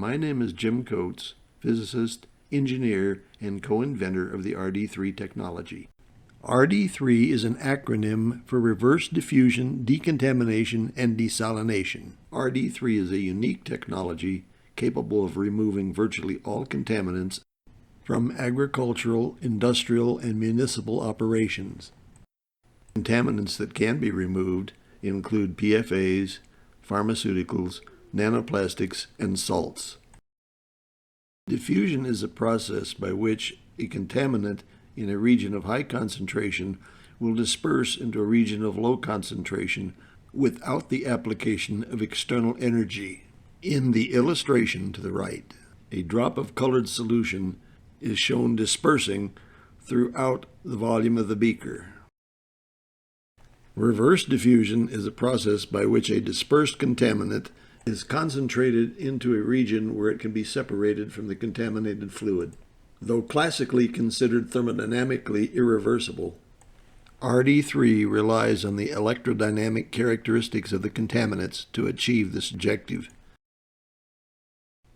My name is Jim Coates, physicist, engineer, and co-inventor of the RD3 technology. RD3 is an acronym for Reverse Diffusion Decontamination and Desalination. RD3 is a unique technology capable of removing virtually all contaminants from agricultural, industrial, and municipal operations. Contaminants that can be removed include PFAs, pharmaceuticals, nanoplastics, and salts. Diffusion is a process by which a contaminant in a region of high concentration will disperse into a region of low concentration without the application of external energy. In the illustration to the right, a drop of colored solution is shown dispersing throughout the volume of the beaker. Reverse diffusion is a process by which a dispersed contaminant is concentrated into a region where it can be separated from the contaminated fluid. Though classically considered thermodynamically irreversible, RD3 relies on the electrodynamic characteristics of the contaminants to achieve this objective.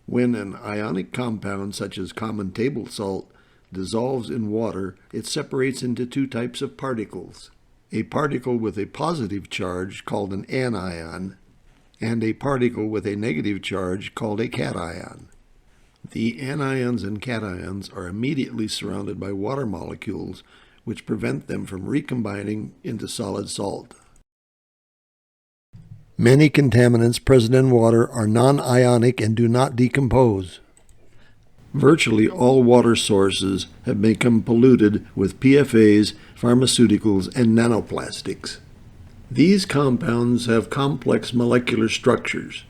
When an ionic compound such as common table salt dissolves in water, it separates into two types of particles: a particle with a positive charge called an anion, and a particle with a negative charge called a cation. The anions and cations are immediately surrounded by water molecules, which prevent them from recombining into solid salt. Many contaminants present in water are non-ionic and do not decompose. Virtually all water sources have become polluted with PFAs, pharmaceuticals, and nanoplastics. These compounds have complex molecular structures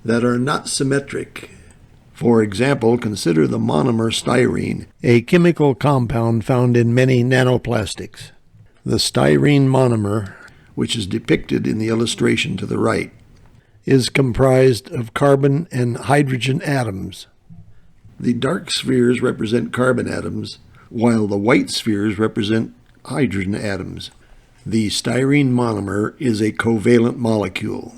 that are not symmetric. For example, consider the monomer styrene, a chemical compound found in many nanoplastics. The styrene monomer, which is depicted in the illustration to the right, is comprised of carbon and hydrogen atoms. The dark spheres represent carbon atoms, while the white spheres represent hydrogen atoms. The styrene monomer is a covalent molecule,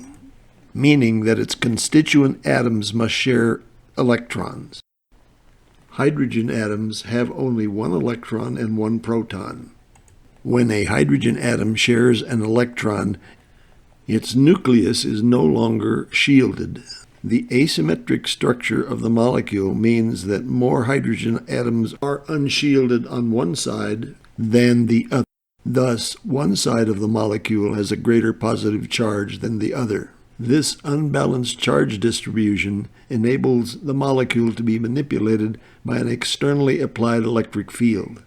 meaning that its constituent atoms must share electrons. Hydrogen atoms have only one electron and one proton. When a hydrogen atom shares an electron, its nucleus is no longer shielded. The asymmetric structure of the molecule means that more hydrogen atoms are unshielded on one side than the other. Thus, one side of the molecule has a greater positive charge than the other. This unbalanced charge distribution enables the molecule to be manipulated by an externally applied electric field.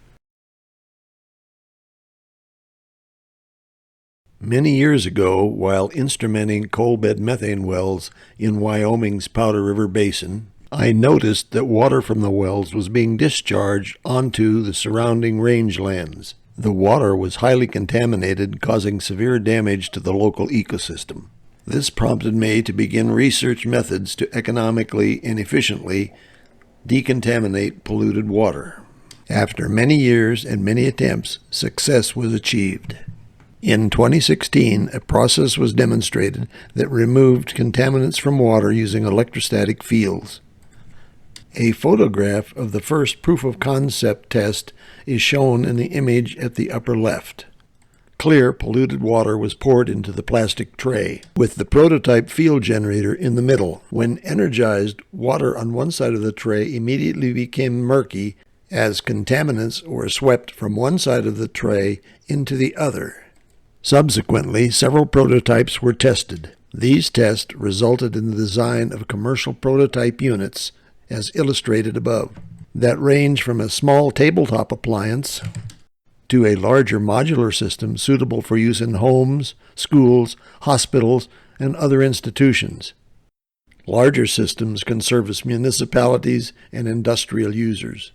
Many years ago, while instrumenting coal bed methane wells in Wyoming's Powder River Basin, I noticed that water from the wells was being discharged onto the surrounding rangelands. The water was highly contaminated, causing severe damage to the local ecosystem. This prompted me to begin research methods to economically and efficiently decontaminate polluted water. After many years and many attempts, success was achieved. In 2016, a process was demonstrated that removed contaminants from water using electrostatic fields. A photograph of the first proof-of-concept test is shown in the image at the upper left. Clear, polluted water was poured into the plastic tray, with the prototype field generator in the middle. When energized, water on one side of the tray immediately became murky as contaminants were swept from one side of the tray into the other. Subsequently, several prototypes were tested. These tests resulted in the design of commercial prototype units, as illustrated above, that range from a small tabletop appliance to a larger modular system suitable for use in homes, schools, hospitals, and other institutions. Larger systems can service municipalities and industrial users.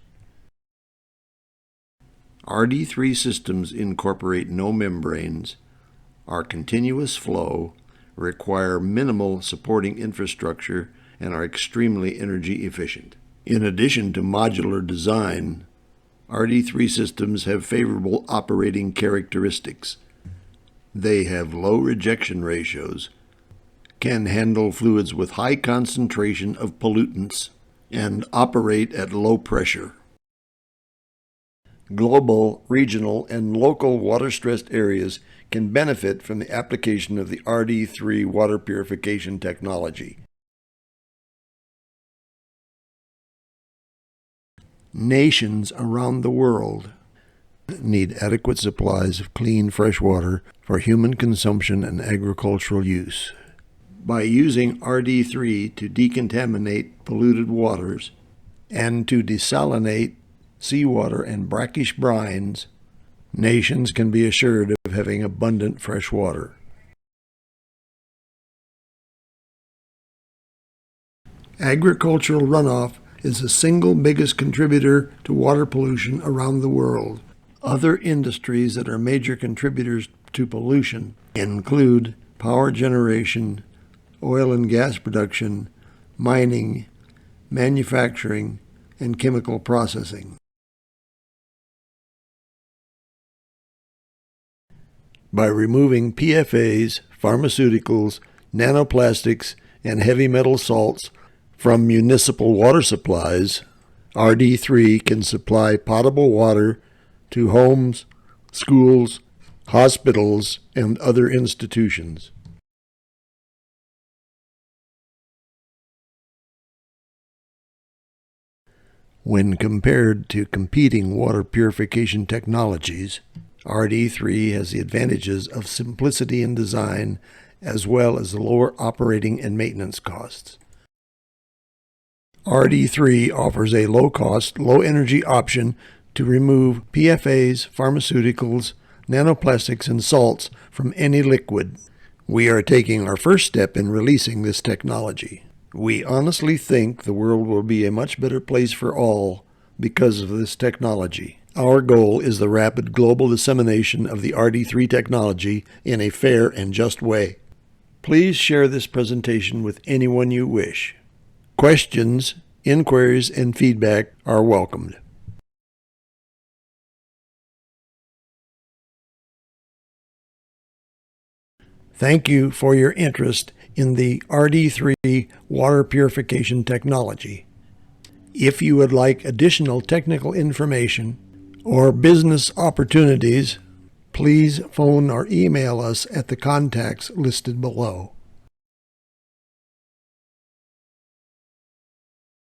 RD3 systems incorporate no membranes, are continuous flow, require minimal supporting infrastructure, and are extremely energy efficient. In addition to modular design, RD3 systems have favorable operating characteristics. They have low rejection ratios, can handle fluids with high concentration of pollutants and operate at low pressure. Global, regional, and local water-stressed areas can benefit from the application of the RD3 water purification technology. Nations around the world need adequate supplies of clean, fresh water for human consumption and agricultural use. By using RD3 to decontaminate polluted waters and to desalinate seawater and brackish brines, nations can be assured of having abundant fresh water. Agricultural runoff is the single biggest contributor to water pollution around the world. Other industries that are major contributors to pollution include power generation, oil and gas production, mining, manufacturing, and chemical processing. By removing PFAs, pharmaceuticals, nanoplastics, and heavy metal salts from municipal water supplies, RD3 can supply potable water to homes, schools, hospitals, and other institutions. When compared to competing water purification technologies, RD3 has the advantages of simplicity in design as well as lower operating and maintenance costs. RD3 offers a low-cost, low-energy option to remove PFAs, pharmaceuticals, nanoplastics, and salts from any liquid. We are taking our first step in releasing this technology. We honestly think the world will be a much better place for all because of this technology. Our goal is the rapid global dissemination of the RD3 technology in a fair and just way. Please share this presentation with anyone you wish. Questions, inquiries, and feedback are welcomed. Thank you for your interest in the RD3 water purification technology. If you would like additional technical information or business opportunities, please phone or email us at the contacts listed below.